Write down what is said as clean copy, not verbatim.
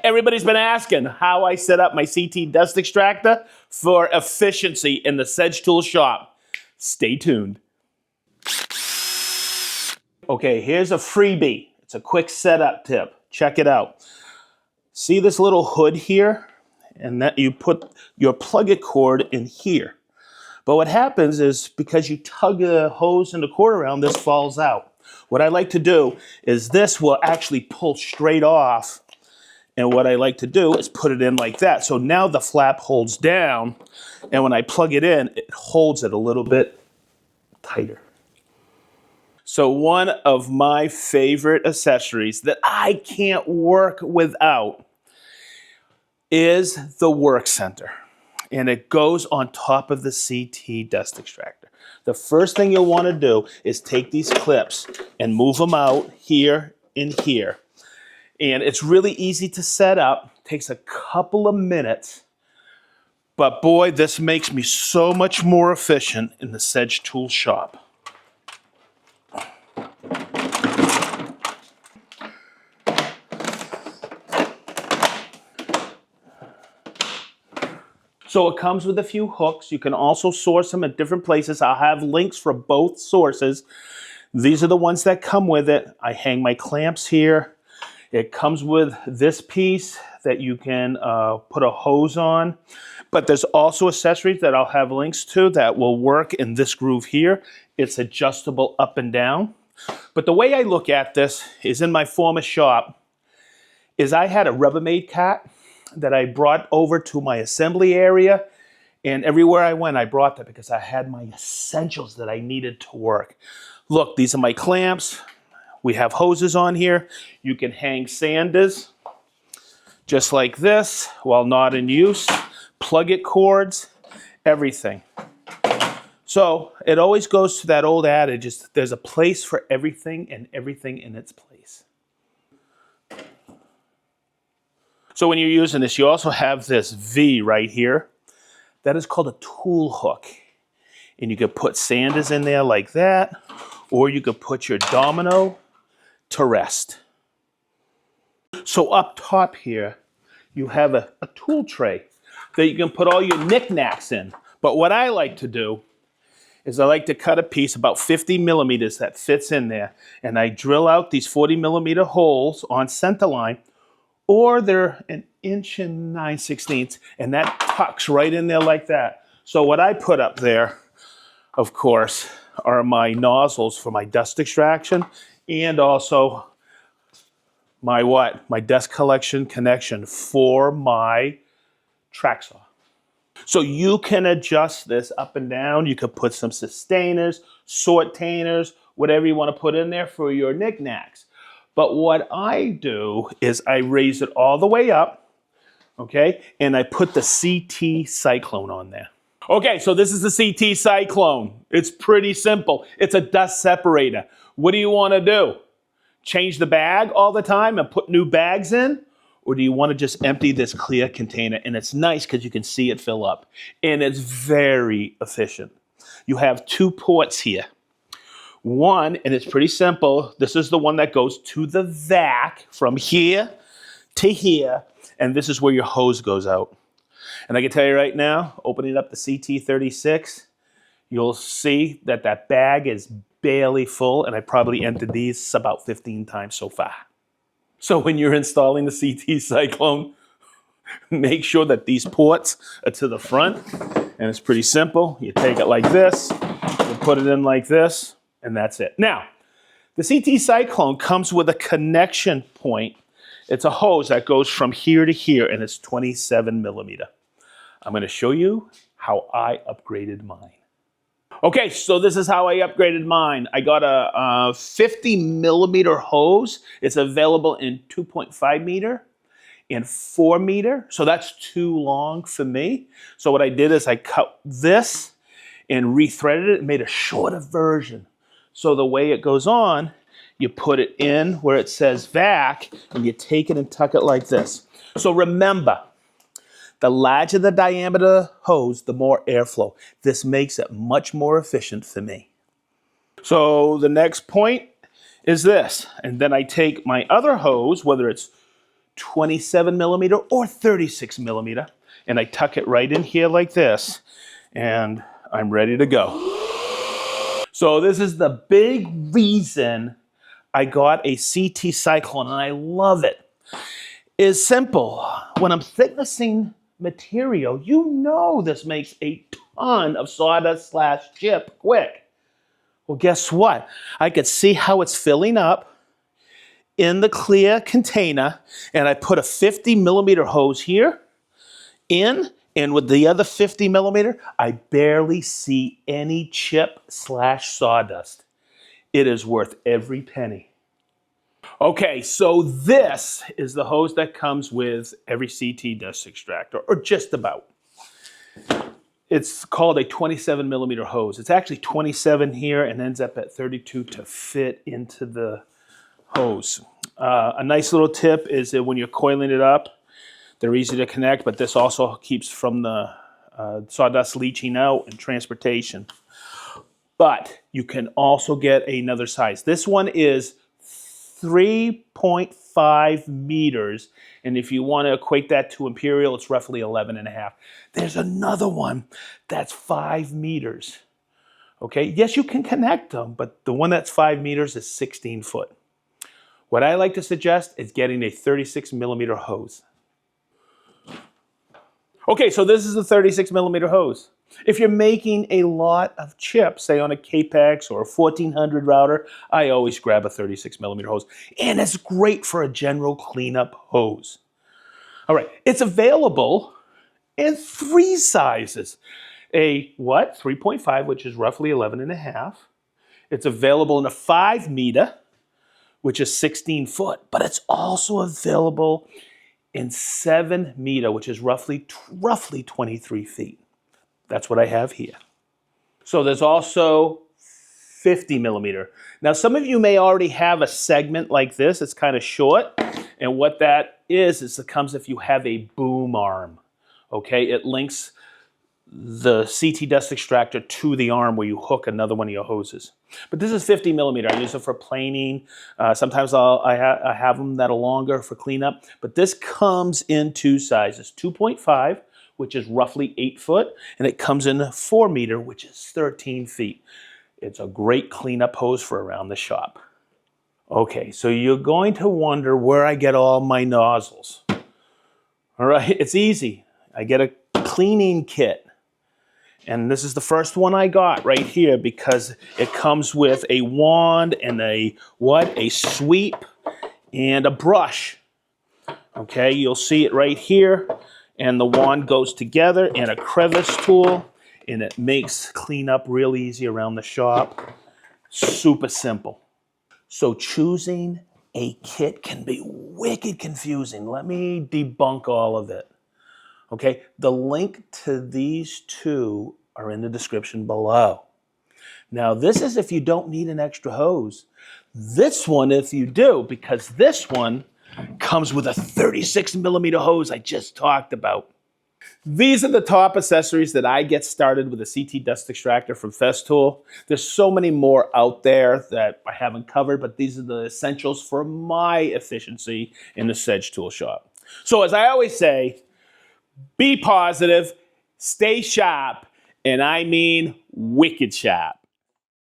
everybody's been asking how I set up my CT dust extractor for efficiency in the SedgeTool shop. Stay tuned. Okay, here's a freebie. It's a quick setup tip. Check it out. See this little hood here? And that you put your plug-it cord in here. But what happens is because you tug the hose and the cord around, this falls out. What I like to do is this will actually pull straight off. And what I like to do is put it in like that. So now the flap holds down. And when I plug it in, it holds it a little bit tighter. So one of my favorite accessories that I can't work without is the work center. And it goes on top of the CT dust extractor. The first thing you'll want to do is take these clips and move them out here and here. And it's really easy to set up. Takes a couple of minutes. But boy, this makes me so much more efficient in the SedgeTool shop. So it comes with a few hooks. You can also source them at different places. I'll have links for both sources. These are the ones that come with it. I hang my clamps here. It comes with this piece that you can put a hose on. But there's also accessories that I'll have links to that will work in this groove here. It's adjustable up and down. But the way I look at this is in my former shop is I had a Rubbermaid cart that I brought over to my assembly area, and everywhere I went I brought that because I had my essentials that I needed to work. Look, these are my clamps. We have hoses on here. You can hang sanders just like this while not in use. Plug-it cords, everything. So it always goes to that old adage, there's a place for everything and everything in its place. So when you're using this, you also have this V right here. That is called a tool hook. And you could put sanders in there like that, or you could put your domino to rest. So up top here, you have a tool tray that you can put all your knickknacks in. But what I like to do is I like to cut a piece about 50 millimeters that fits in there. And I drill out these 40 millimeter holes on center line, or they're 1 9/16 inches, and that tucks right in there like that. So what I put up there, of course, are my nozzles for my dust extraction, and also my what? My dust collection connection for my track saw. So you can adjust this up and down. You could put some sustainers, sortainers, whatever you want to put in there for your knickknacks. But what I do is I raise it all the way up, okay? And I put the CT Cyclone on there. Okay, so this is the CT Cyclone. It's pretty simple. It's a dust separator. What do you want to do? Change the bag all the time and put new bags in? Or do you want to just empty this clear container? And it's nice because you can see it fill up. And it's very efficient. You have 2 ports here. One, and it's pretty simple, this is the one that goes to the vac from here to here, and this is where your hose goes out. And I can tell you right now, opening up the CT36, you'll see that that bag is barely full, and I probably emptied these about 15 times so far. So when you're installing the CT Cyclone, make sure that these ports are to the front, and it's pretty simple. You take it like this, you put it in like this, and that's it. Now, the CT Cyclone comes with a connection point. It's a hose that goes from here to here, and it's 27 millimeter. I'm going to show you how I upgraded mine. Okay, so this is how I upgraded mine. I got a 50 millimeter hose. It's available in 2.5 meter and 4 meter. So that's too long for me. So what I did is I cut this and rethreaded it and made a shorter version. So the way it goes on, you put it in where it says vac, and you take it and tuck it like this. So remember, the larger the diameter hose, the more airflow. This makes it much more efficient for me. So the next point is this. And then I take my other hose, whether it's 27 millimeter or 36 millimeter. And I tuck it right in here like this. And I'm ready to go. So this is the big reason I got a CT Cyclone, and I love it. It's simple. When I'm thicknessing material, you know this makes a ton of sawdust / chip quick. Well, guess what? I could see how it's filling up in the clear container, and I put a 50 millimeter hose here in, and with the other 50 millimeter, I barely see any chip / sawdust. It is worth every penny. Okay, so this is the hose that comes with every CT dust extractor, or just about. It's called a 27 millimeter hose. It's actually 27 here and ends up at 32 to fit into the hose. A nice little tip is that when you're coiling it up, they're easy to connect, but this also keeps from the sawdust leaching out and transportation. But you can also get another size. This one is 3.5 meters. And if you want to equate that to imperial, it's roughly 11.5. There's another one that's 5 meters. Okay, yes, you can connect them, but the one that's 5 meters is 16 foot. What I like to suggest is getting a 36 millimeter hose. Okay, so this is a 36 millimeter hose. If you're making a lot of chips, say on a Capex or a 1400 router, I always grab a 36 millimeter hose. And it's great for a general cleanup hose. All right, it's available in 3 sizes. A 3.5, which is roughly 11.5. It's available in a 5 meter, which is 16 foot, but it's also available in 7 meter, which is roughly 23 feet. That's what I have here. So there's also 50 millimeter. Now, some of you may already have a segment like this. It's kind of short. And what that is it comes if you have a boom arm. Okay, it links the CT dust extractor to the arm where you hook another one of your hoses. But this is 50 millimeter. I use it for planing. Sometimes I have them that are longer for cleanup. But this comes in 2 sizes, 2.5, which is roughly 8 foot, and it comes in 4 meter, which is 13 feet. It's a great cleanup hose for around the shop. Okay, so you're going to wonder where I get all my nozzles. All right, it's easy. I get a cleaning kit. And this is the first one I got right here because it comes with a wand and a sweep and a brush. Okay, you'll see it right here. And the wand goes together and a crevice tool, and it makes cleanup real easy around the shop. Super simple. So choosing a kit can be wicked confusing. Let me debunk all of it. Okay, the link to these 2 are in the description below. Now, this is if you don't need an extra hose. This one, if you do, because this one comes with a 36 millimeter hose I just talked about. These are the top accessories that I get started with a CT dust extractor from Festool. There's so many more out there that I haven't covered, but these are the essentials for my efficiency in the SedgeTool shop. So as I always say, be positive, stay sharp, and I mean wicked sharp.